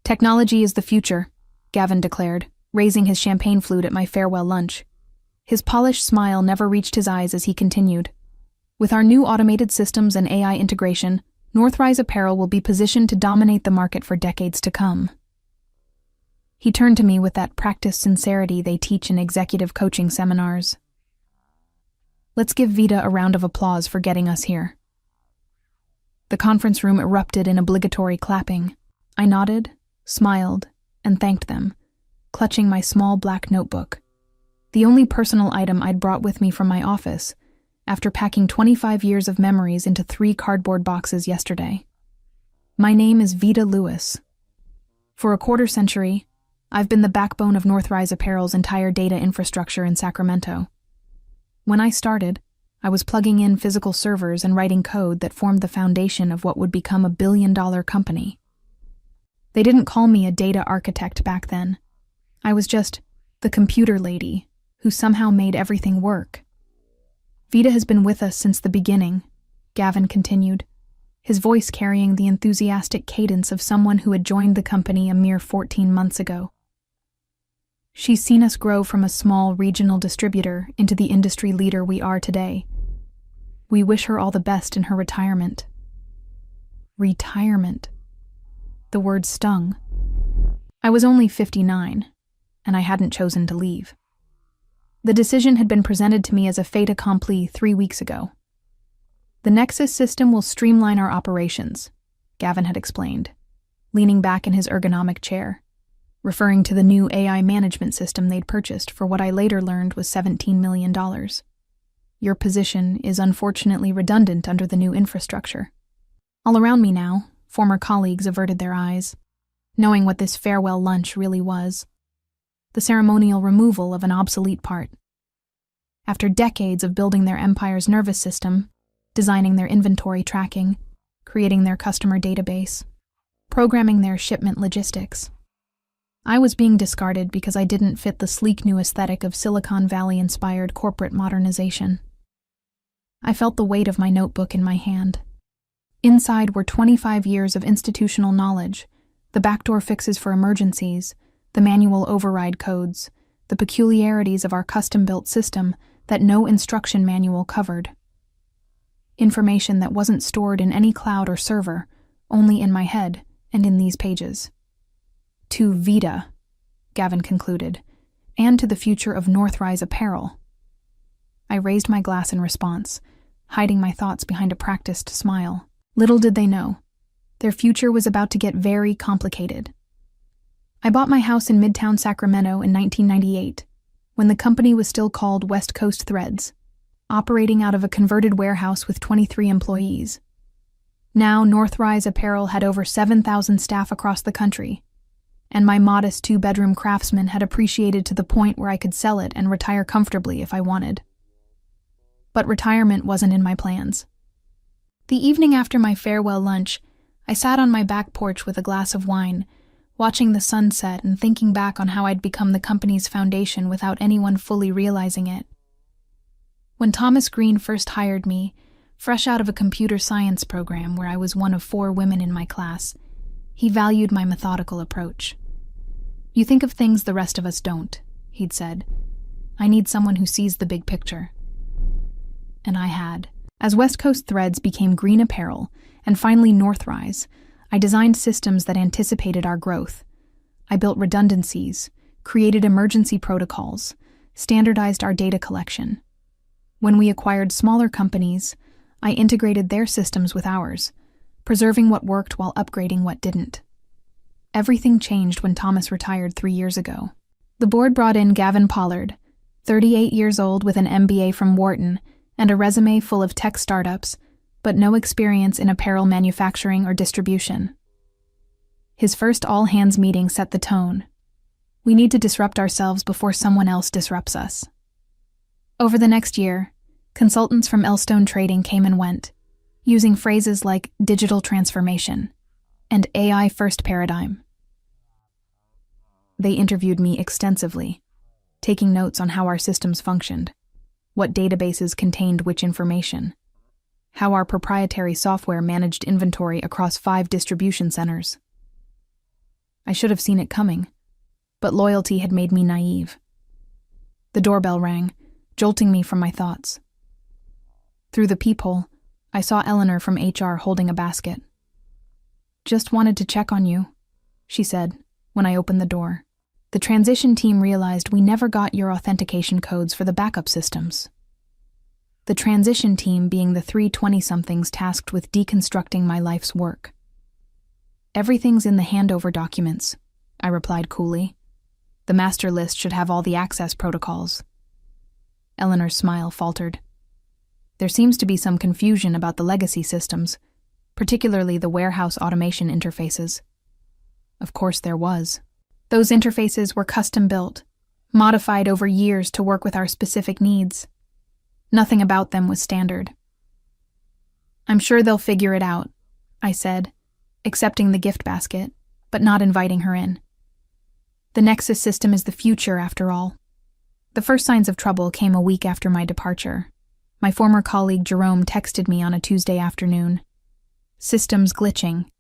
Technology is the future, Gavin declared, raising his champagne flute at my farewell lunch. His polished smile never reached his eyes as he continued. With our new automated systems and AI integration, Northrise Apparel will be positioned to dominate the market for decades to come. He turned to me with that practiced sincerity they teach in executive coaching seminars. Let's give Vida a round of applause for getting us here. The conference room erupted in obligatory clapping. I nodded, smiled, and thanked them, clutching my small black notebook, the only personal item I'd brought with me from my office, after packing 25 years of memories into 3 cardboard boxes yesterday. My name is Vida Lewis. For a quarter century, I've been the backbone of Northrise Apparel's entire data infrastructure in Sacramento. When I started, I was plugging in physical servers and writing code that formed the foundation of what would become a billion-dollar company. They didn't call me a data architect back then. I was just the computer lady who somehow made everything work. Vida has been with us since the beginning, Gavin continued, his voice carrying the enthusiastic cadence of someone who had joined the company a mere 14 months ago. She's seen us grow from a small regional distributor into the industry leader we are today. We wish her all the best in her retirement. Retirement. The word stung. I was only 59, and I hadn't chosen to leave. The decision had been presented to me as a fait accompli 3 weeks ago. The Nexus system will streamline our operations, Gavin had explained, leaning back in his ergonomic chair, referring to the new AI management system they'd purchased for what I later learned was $17 million. Your position is unfortunately redundant under the new infrastructure. All around me now, former colleagues averted their eyes, knowing what this farewell lunch really was. The ceremonial removal of an obsolete part. After decades of building their empire's nervous system, designing their inventory tracking, creating their customer database, programming their shipment logistics, I was being discarded because I didn't fit the sleek new aesthetic of Silicon Valley-inspired corporate modernization. I felt the weight of my notebook in my hand. Inside were 25 years of institutional knowledge, the backdoor fixes for emergencies, the manual override codes, the peculiarities of our custom-built system that no instruction manual covered. Information that wasn't stored in any cloud or server, only in my head and in these pages. To Vida, Gavin concluded, and to the future of Northrise Apparel. I raised my glass in response, hiding my thoughts behind a practiced smile. Little did they know, their future was about to get very complicated. I bought my house in Midtown Sacramento in 1998, when the company was still called West Coast Threads, operating out of a converted warehouse with 23 employees. Now, Northrise Apparel had over 7,000 staff across the country, and my modest 2-bedroom craftsman had appreciated to the point where I could sell it and retire comfortably if I wanted. But retirement wasn't in my plans. The evening after my farewell lunch, I sat on my back porch with a glass of wine, watching the sunset and thinking back on how I'd become the company's foundation without anyone fully realizing it. When Thomas Green first hired me, fresh out of a computer science program where I was one of 4 women in my class, he valued my methodical approach. You think of things the rest of us don't, he'd said. I need someone who sees the big picture. And I had. As West Coast Threads became Green Apparel, and finally Northrise, I designed systems that anticipated our growth. I built redundancies, created emergency protocols, standardized our data collection. When we acquired smaller companies, I integrated their systems with ours, preserving what worked while upgrading what didn't. Everything changed when Thomas retired 3 years ago. The board brought in Gavin Pollard, 38 years old with an MBA from Wharton and a resume full of tech startups, but no experience in apparel manufacturing or distribution. His first all-hands meeting set the tone. We need to disrupt ourselves before someone else disrupts us. Over the next year, consultants from Elstone Trading came and went, using phrases like digital transformation and AI-first paradigm. They interviewed me extensively, taking notes on how our systems functioned, what databases contained which information, how our proprietary software managed inventory across 5 distribution centers. I should have seen it coming, but loyalty had made me naive. The doorbell rang, jolting me from my thoughts. Through the peephole, I saw Eleanor from HR holding a basket. "Just wanted to check on you," she said when I opened the door. "The transition team realized we never got your authentication codes for the backup systems." The transition team being the 320-somethings tasked with deconstructing my life's work. "Everything's in the handover documents," I replied coolly. "The master list should have all the access protocols." Eleanor's smile faltered. "There seems to be some confusion about the legacy systems, particularly the warehouse automation interfaces." Of course there was. Those interfaces were custom-built, modified over years to work with our specific needs. Nothing about them was standard. "I'm sure they'll figure it out," I said, accepting the gift basket, but not inviting her in. The Nexus system is the future, after all. The first signs of trouble came a week after my departure. My former colleague Jerome texted me on a Tuesday afternoon. "Systems glitching.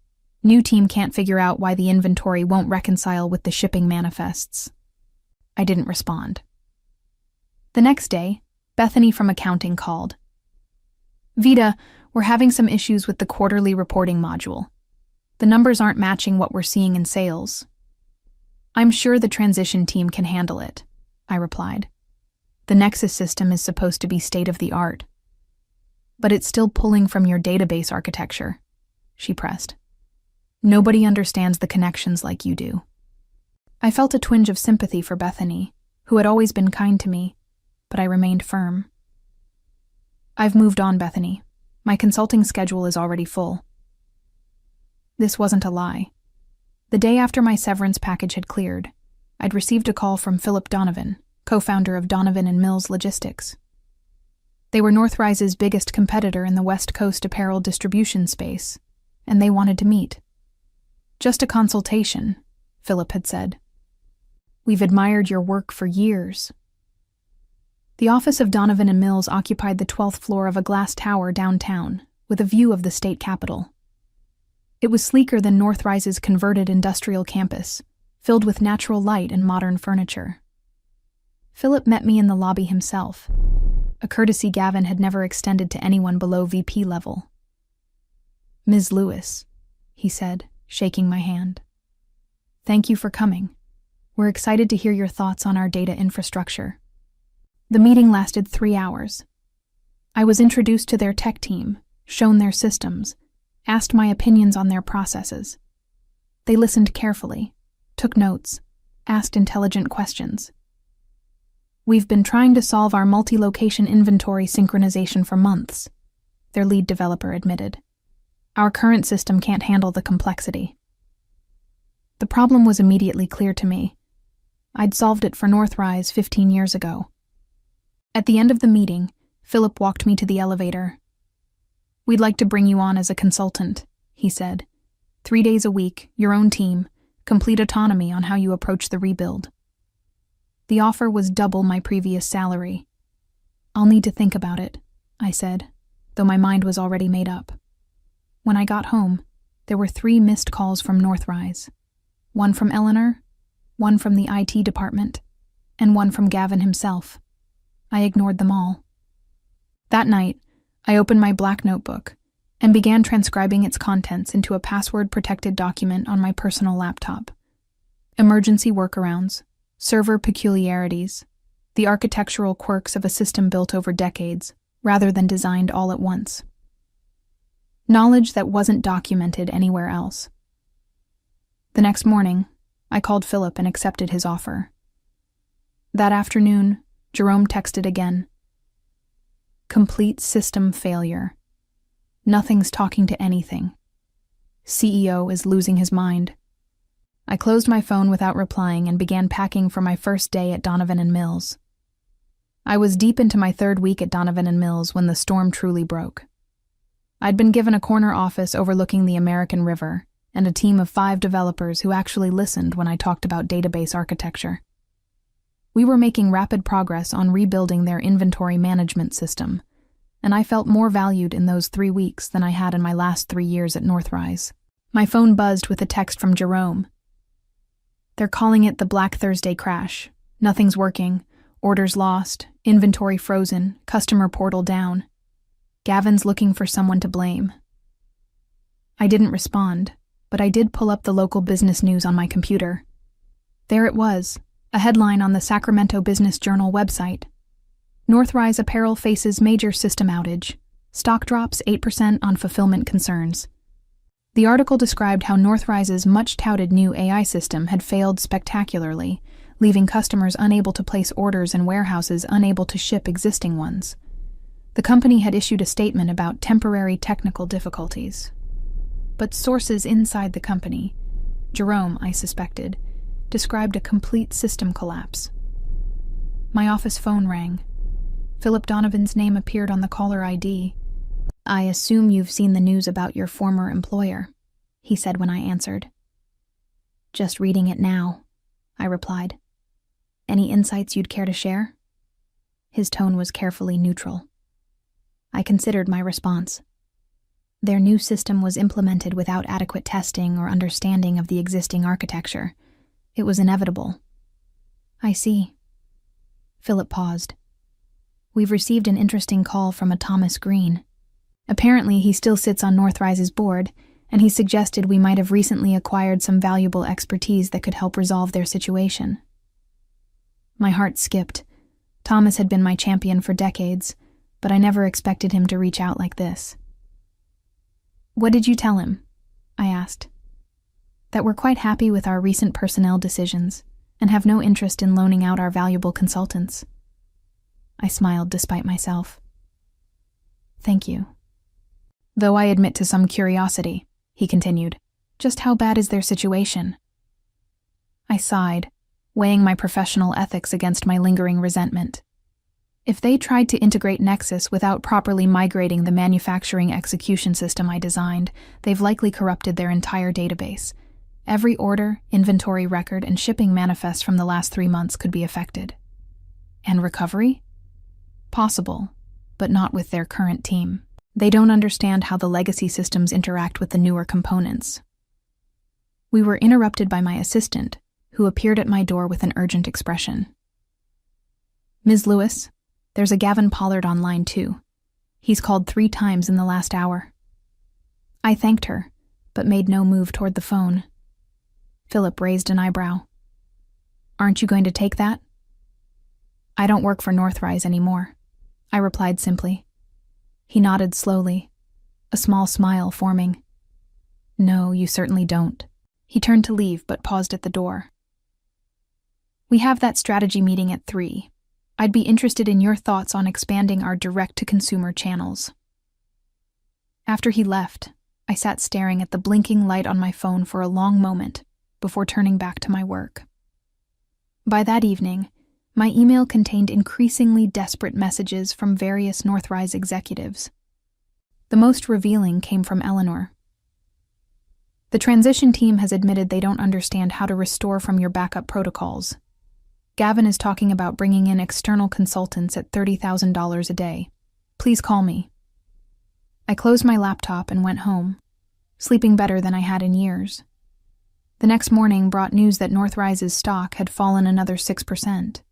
New team can't figure out why the inventory won't reconcile with the shipping manifests." I didn't respond. The next day, Bethany from accounting called. "Vita, we're having some issues with the quarterly reporting module. The numbers aren't matching what we're seeing in sales." "I'm sure the transition team can handle it," I replied. "The Nexus system is supposed to be state-of-the-art." "But it's still pulling from your database architecture," she pressed. "Nobody understands the connections like you do." I felt a twinge of sympathy for Bethany, who had always been kind to me, but I remained firm. "I've moved on, Bethany. My consulting schedule is already full." This wasn't a lie. The day after my severance package had cleared, I'd received a call from Philip Donovan, co-founder of Donovan and Mills Logistics. They were Northrise's biggest competitor in the West Coast apparel distribution space, and they wanted to meet. "Just a consultation," Philip had said. "We've admired your work for years." The office of Donovan and Mills occupied the 12th floor of a glass tower downtown, with a view of the state capitol. It was sleeker than Northrise's converted industrial campus, filled with natural light and modern furniture. Philip met me in the lobby himself, a courtesy Gavin had never extended to anyone below VP level. "Ms. Lewis," he said, shaking my hand. "Thank you for coming. We're excited to hear your thoughts on our data infrastructure." The meeting lasted 3 hours. I was introduced to their tech team, shown their systems, asked my opinions on their processes. They listened carefully, took notes, asked intelligent questions. "We've been trying to solve our multi-location inventory synchronization for months," their lead developer admitted. "Our current system can't handle the complexity." The problem was immediately clear to me. I'd solved it for Northrise 15 years ago. At the end of the meeting, Philip walked me to the elevator. "We'd like to bring you on as a consultant," he said. 3 days a week, your own team, complete autonomy on how you approach the rebuild." The offer was double my previous salary. "I'll need to think about it," I said, though my mind was already made up. When I got home, there were 3 missed calls from Northrise. One from Eleanor, one from the IT department, and one from Gavin himself. I ignored them all. That night, I opened my black notebook and began transcribing its contents into a password-protected document on my personal laptop. Emergency workarounds, server peculiarities, the architectural quirks of a system built over decades, rather than designed all at once. Knowledge that wasn't documented anywhere else. The next morning, I called Philip and accepted his offer. That afternoon, Jerome texted again. "Complete system failure. Nothing's talking to anything. CEO is losing his mind." I closed my phone without replying and began packing for my first day at Donovan and Mills. I was deep into my 3rd week at Donovan and Mills when the storm truly broke. I'd been given a corner office overlooking the American River and a team of 5 developers who actually listened when I talked about database architecture. We were making rapid progress on rebuilding their inventory management system, and I felt more valued in those 3 weeks than I had in my last 3 years at Northrise. My phone buzzed with a text from Jerome. They're calling it the Black Thursday crash. Nothing's working. Orders lost. Inventory frozen. Customer portal down. Gavin's looking for someone to blame. I didn't respond, but I did pull up the local business news on my computer. There it was, a headline on the Sacramento Business Journal website. Northrise Apparel faces major system outage. Stock drops 8% on fulfillment concerns. The article described how Northrise's much-touted new AI system had failed spectacularly, leaving customers unable to place orders and warehouses unable to ship existing ones. The company had issued a statement about temporary technical difficulties. But sources inside the company, Jerome, I suspected, described a complete system collapse. My office phone rang. Philip Donovan's name appeared on the caller ID. "I assume you've seen the news about your former employer," he said when I answered. "Just reading it now," I replied. "Any insights you'd care to share?" His tone was carefully neutral. I considered my response. Their new system was implemented without adequate testing or understanding of the existing architecture. It was inevitable. "I see." Philip paused. "We've received an interesting call from a Thomas Green. Apparently he still sits on Northrise's board, and he suggested we might have recently acquired some valuable expertise that could help resolve their situation." My heart skipped. Thomas had been my champion for decades, but I never expected him to reach out like this. "What did you tell him?" I asked. "That we're quite happy with our recent personnel decisions and have no interest in loaning out our valuable consultants." I smiled despite myself. "Thank you. Though I admit to some curiosity," he continued. "Just how bad is their situation?" I sighed, weighing my professional ethics against my lingering resentment. If they tried to integrate Nexus without properly migrating the manufacturing execution system I designed, they've likely corrupted their entire database. Every order, inventory record, and shipping manifest from the last 3 months could be affected. And recovery? Possible, but not with their current team. They don't understand how the legacy systems interact with the newer components. We were interrupted by my assistant, who appeared at my door with an urgent expression. "Ms. Lewis, there's a Gavin Pollard on line 2. He's called 3 times in the last hour." I thanked her, but made no move toward the phone. Philip raised an eyebrow. "Aren't you going to take that?" "I don't work for Northrise anymore," I replied simply. He nodded slowly, a small smile forming. "No, you certainly don't." He turned to leave, but paused at the door. "We have that strategy meeting at 3. I'd be interested in your thoughts on expanding our direct-to-consumer channels." After he left, I sat staring at the blinking light on my phone for a long moment before turning back to my work. By that evening, my email contained increasingly desperate messages from various Northrise executives. The most revealing came from Eleanor. "The transition team has admitted they don't understand how to restore from your backup protocols. Gavin is talking about bringing in external consultants at $30,000 a day. Please call me." I closed my laptop and went home, sleeping better than I had in years. The next morning brought news that Northrise's stock had fallen another 6%.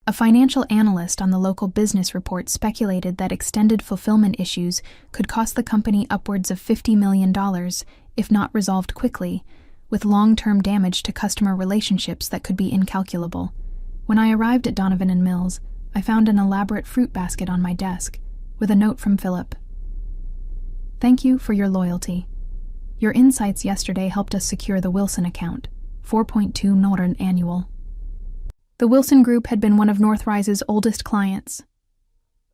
A financial analyst on the local business report speculated that extended fulfillment issues could cost the company upwards of $50 million if not resolved quickly, with long-term damage to customer relationships that could be incalculable. When I arrived at Donovan and Mills, I found an elaborate fruit basket on my desk, with a note from Philip. "Thank you for your loyalty. Your insights yesterday helped us secure the Wilson account, 4.2 Northern annual." The Wilson Group had been one of Northrise's oldest clients.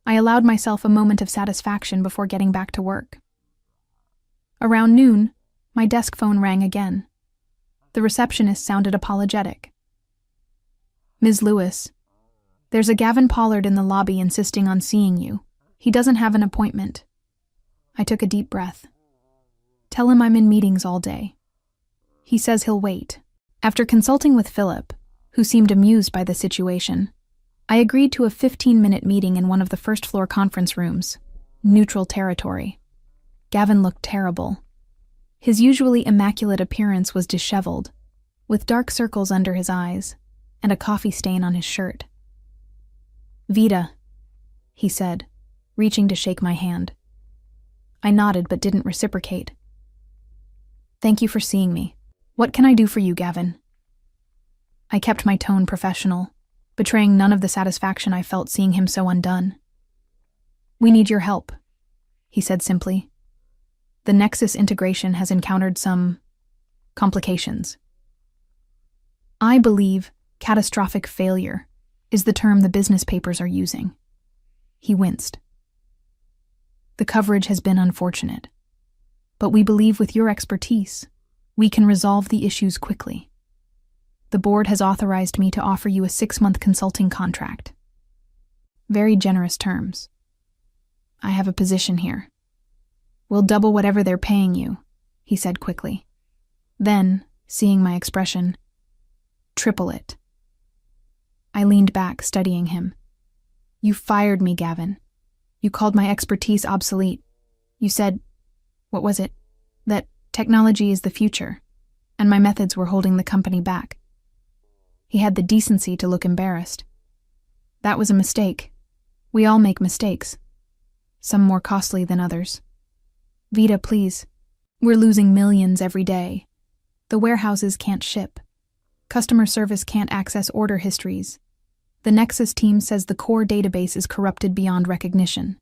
I allowed myself a moment of satisfaction before getting back to work. Around noon, my desk phone rang again. The receptionist sounded apologetic. "Ms. Lewis, there's a Gavin Pollard in the lobby insisting on seeing you. He doesn't have an appointment." I took a deep breath. "Tell him I'm in meetings all day. He says he'll wait." After consulting with Philip, who seemed amused by the situation, I agreed to a 15-minute meeting in one of the first-floor conference rooms, neutral territory. Gavin looked terrible. His usually immaculate appearance was disheveled, with dark circles under his eyes and a coffee stain on his shirt. "Vida," he said, reaching to shake my hand. I nodded but didn't reciprocate. "Thank you for seeing me. What can I do for you, Gavin?" I kept my tone professional, betraying none of the satisfaction I felt seeing him so undone. "We need your help," he said simply. "The Nexus integration has encountered some complications." I believe catastrophic failure is the term the business papers are using. He winced. "The coverage has been unfortunate, but we believe with your expertise, we can resolve the issues quickly. The board has authorized me to offer you a 6-month consulting contract. Very generous terms. I have a position here. We'll double whatever they're paying you," he said quickly. Then, seeing my expression, "Triple it." I leaned back, studying him. "You fired me, Gavin. You called my expertise obsolete. You said, what was it? That technology is the future, and my methods were holding the company back." He had the decency to look embarrassed. "That was a mistake. We all make mistakes. Some more costly than others. Vida, please. We're losing millions every day. The warehouses can't ship. Customer service can't access order histories. The Nexus team says the core database is corrupted beyond recognition."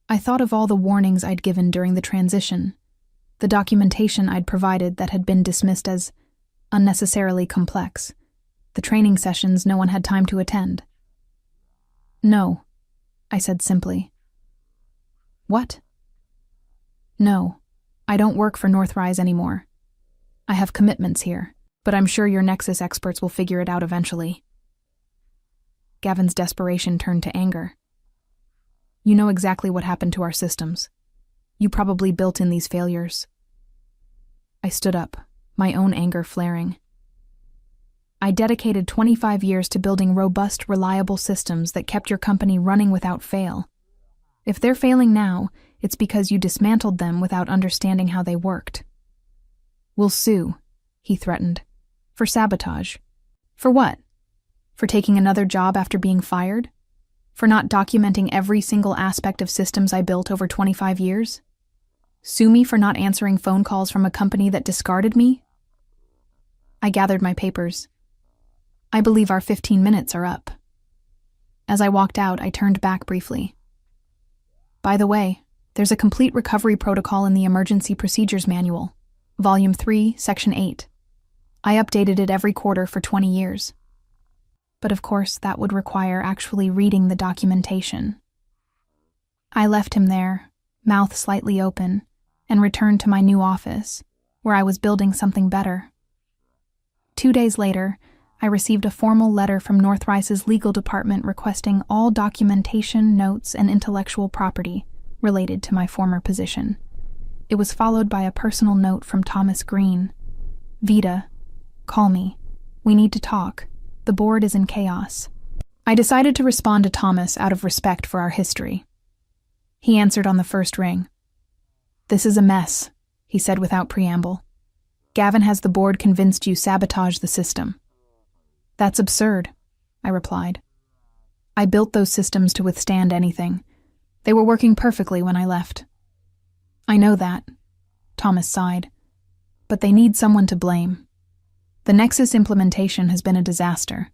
I thought of all the warnings I'd given during the transition, the documentation I'd provided that had been dismissed as unnecessarily complex, the training sessions no one had time to attend. "No," I said simply. "What?" "No, I don't work for Northrise anymore. I have commitments here, but I'm sure your Nexus experts will figure it out eventually." Gavin's desperation turned to anger. "You know exactly what happened to our systems. You probably built in these failures." I stood up, my own anger flaring. "I dedicated 25 years to building robust, reliable systems that kept your company running without fail. If they're failing now, it's because you dismantled them without understanding how they worked." "We'll sue," he threatened. "For sabotage. For what? For taking another job after being fired? For not documenting every single aspect of systems I built over 25 years? Sue me for not answering phone calls from a company that discarded me?" I gathered my papers. "I believe our 15 minutes are up." As I walked out, I turned back briefly. "By the way, there's a complete recovery protocol in the Emergency Procedures Manual, Volume 3, Section 8. I updated it every quarter for 20 years. But of course, that would require actually reading the documentation." I left him there, mouth slightly open, and returned to my new office, where I was building something better. 2 days later, I received a formal letter from Northrise's legal department requesting all documentation, notes, and intellectual property related to my former position. It was followed by a personal note from Thomas Green. "Vida, call me. We need to talk. The board is in chaos." I decided to respond to Thomas out of respect for our history. He answered on the first ring. "This is a mess," he said without preamble. "Gavin has the board convinced you sabotaged the system." "That's absurd," I replied. "I built those systems to withstand anything. They were working perfectly when I left." "I know that," Thomas sighed. "But they need someone to blame. The Nexus implementation has been a disaster.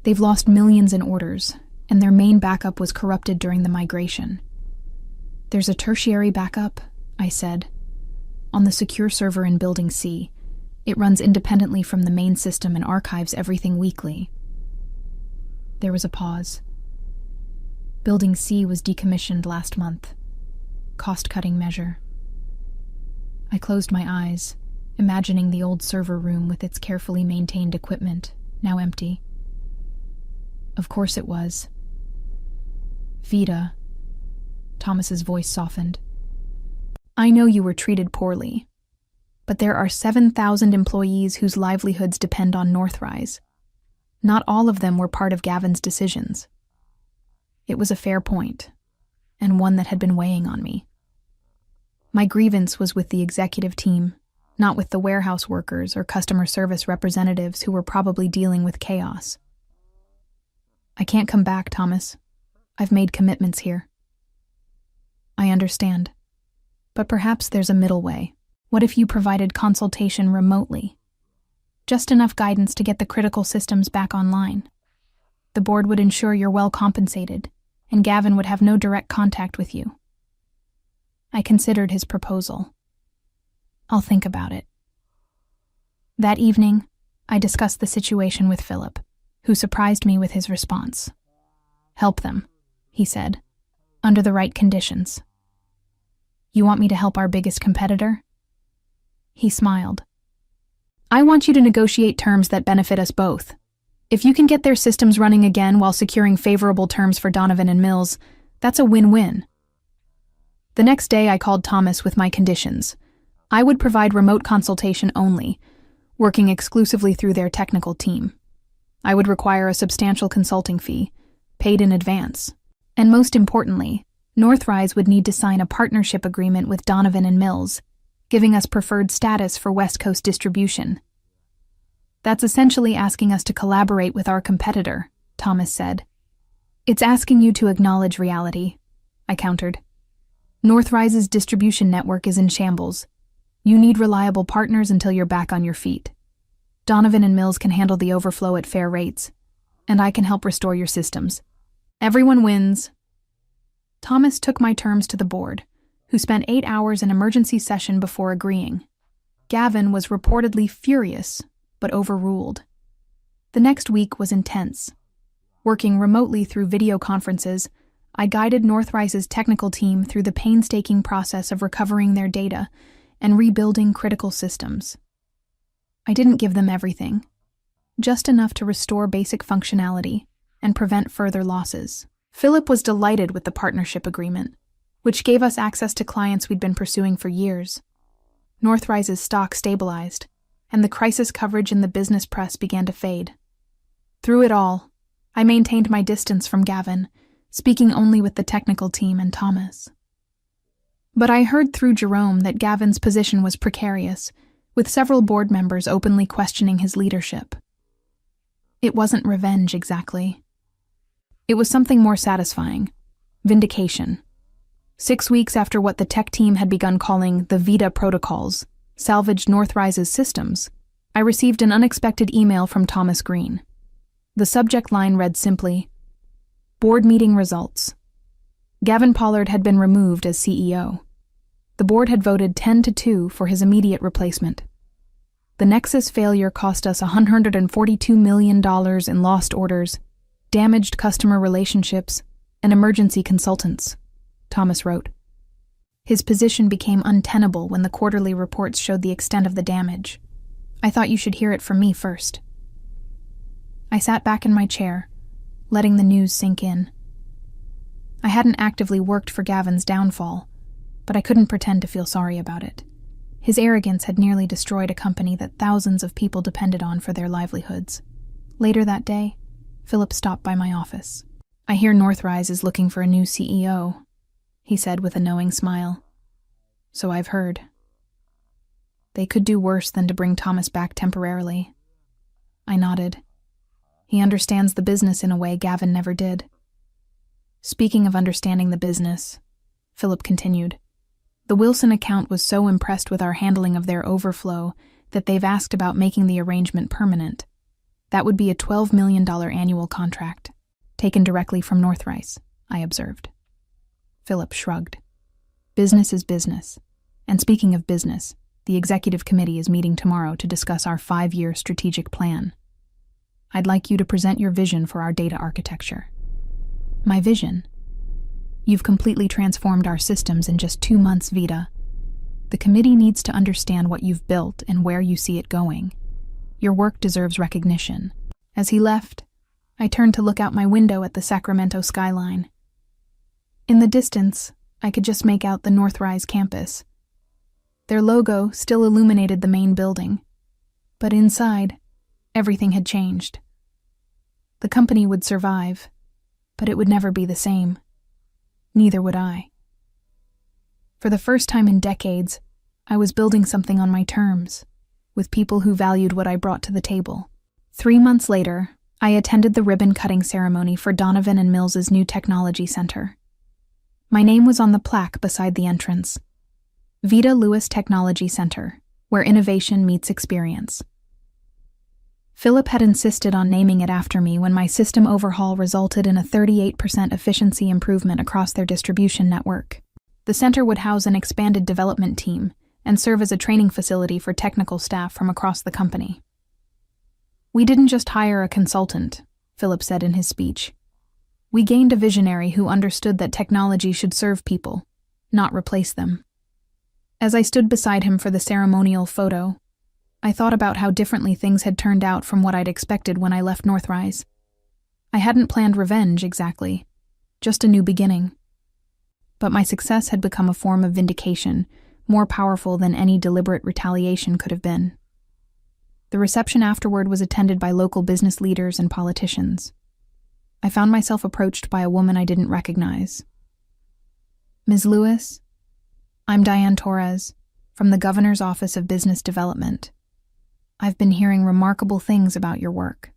They've lost millions in orders, and their main backup was corrupted during the migration." "There's a tertiary backup," I said. "On the secure server in Building C. It runs independently from the main system and archives everything weekly." There was a pause. Building C was decommissioned last month. Cost-cutting measure. I closed my eyes, imagining the old server room with its carefully maintained equipment, now empty. Of course it was. "Vida," Thomas's voice softened. "I know you were treated poorly, but there are 7,000 employees whose livelihoods depend on Northrise. Not all of them were part of Gavin's decisions." It was a fair point, and one that had been weighing on me. My grievance was with the executive team, not with the warehouse workers or customer service representatives who were probably dealing with chaos. I can't come back, Thomas. I've made commitments here. I understand. But perhaps there's a middle way. What if you provided consultation remotely? Just enough guidance to get the critical systems back online. The board would ensure you're well compensated, and Gavin would have no direct contact with you. I considered his proposal. I'll think about it. That evening, I discussed the situation with Philip, who surprised me with his response. Help them, he said, under the right conditions. You want me to help our biggest competitor? He smiled. I want you to negotiate terms that benefit us both. If you can get their systems running again while securing favorable terms for Donovan and Mills, that's a win-win. The next day I called Thomas with my conditions. I would provide remote consultation only, working exclusively through their technical team. I would require a substantial consulting fee, paid in advance. And most importantly, Northrise would need to sign a partnership agreement with Donovan and Mills, giving us preferred status for West Coast distribution. That's essentially asking us to collaborate with our competitor, Thomas said. It's asking you to acknowledge reality, I countered. Northrise's distribution network is in shambles. You need reliable partners until you're back on your feet. Donovan and Mills can handle the overflow at fair rates, and I can help restore your systems. Everyone wins. Thomas took my terms to the board, who spent 8 hours in emergency session before agreeing. Gavin was reportedly furious, but overruled. The next week was intense. Working remotely through video conferences, I guided Northrise's technical team through the painstaking process of recovering their data and rebuilding critical systems. I didn't give them everything, just enough to restore basic functionality and prevent further losses. Philip was delighted with the partnership agreement, which gave us access to clients we'd been pursuing for years. Northrise's stock stabilized, and the crisis coverage in the business press began to fade. Through it all, I maintained my distance from Gavin, speaking only with the technical team and Thomas. But I heard through Jerome that Gavin's position was precarious, with several board members openly questioning his leadership. It wasn't revenge exactly. It was something more satisfying: vindication. 6 weeks after what the tech team had begun calling the Vita protocols salvaged Northrise's systems, I received an unexpected email from Thomas Green. The subject line read simply, Board meeting results. Gavin Pollard had been removed as CEO. The board had voted 10-2 for his immediate replacement. The Nexus failure cost us $142 million in lost orders, damaged customer relationships, and emergency consultants, Thomas wrote. His position became untenable when the quarterly reports showed the extent of the damage. I thought you should hear it from me first. I sat back in my chair, letting the news sink in. I hadn't actively worked for Gavin's downfall, but I couldn't pretend to feel sorry about it. His arrogance had nearly destroyed a company that thousands of people depended on for their livelihoods. Later that day, Philip stopped by my office. I hear Northrise is looking for a new CEO, he said with a knowing smile. So I've heard. They could do worse than to bring Thomas back temporarily. I nodded. He understands the business in a way Gavin never did. Speaking of understanding the business, Philip continued, the Wilson account was so impressed with our handling of their overflow that they've asked about making the arrangement permanent. That would be a $12 million annual contract, taken directly from Northrise, I observed. Philip shrugged. Business is business. And speaking of business, the executive committee is meeting tomorrow to discuss our 5-year strategic plan. I'd like you to present your vision for our data architecture. My vision? You've completely transformed our systems in just 2 months, Vita. The committee needs to understand what you've built and where you see it going. Your work deserves recognition. As he left, I turned to look out my window at the Sacramento skyline. In the distance, I could just make out the Northrise campus. Their logo still illuminated the main building, but inside, everything had changed. The company would survive, but it would never be the same. Neither would I. For the first time in decades, I was building something on my terms, with people who valued what I brought to the table. 3 months later, I attended the ribbon-cutting ceremony for Donovan and Mills's new technology center. My name was on the plaque beside the entrance. Vita Lewis Technology Center, where innovation meets experience. Philip had insisted on naming it after me when my system overhaul resulted in a 38% efficiency improvement across their distribution network. The center would house an expanded development team and serve as a training facility for technical staff from across the company. "We didn't just hire a consultant," Philip said in his speech. "We gained a visionary who understood that technology should serve people, not replace them." As I stood beside him for the ceremonial photo, I thought about how differently things had turned out from what I'd expected when I left Northrise. I hadn't planned revenge exactly, just a new beginning. But my success had become a form of vindication, more powerful than any deliberate retaliation could have been. The reception afterward was attended by local business leaders and politicians. I found myself approached by a woman I didn't recognize. "Ms. Lewis, I'm Diane Torres, from the Governor's Office of Business Development. I've been hearing remarkable things about your work."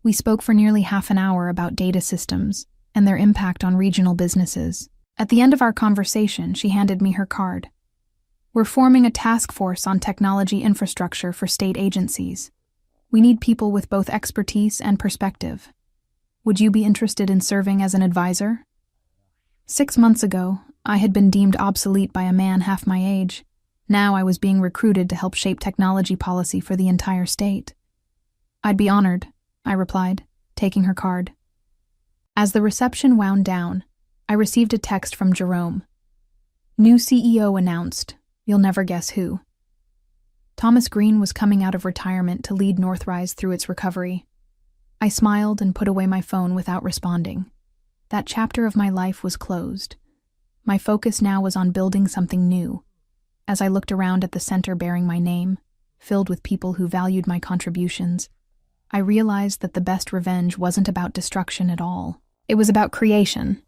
We spoke for nearly half an hour about data systems and their impact on regional businesses. At the end of our conversation, she handed me her card. "We're forming a task force on technology infrastructure for state agencies. We need people with both expertise and perspective. Would you be interested in serving as an advisor?" 6 months ago, I had been deemed obsolete by a man half my age. Now I was being recruited to help shape technology policy for the entire state. "I'd be honored," I replied, taking her card. As the reception wound down, I received a text from Jerome. "New CEO announced. You'll never guess who." Thomas Green was coming out of retirement to lead Northrise through its recovery. I smiled and put away my phone without responding. That chapter of my life was closed. My focus now was on building something new. As I looked around at the center bearing my name, filled with people who valued my contributions, I realized that the best revenge wasn't about destruction at all. It was about creation.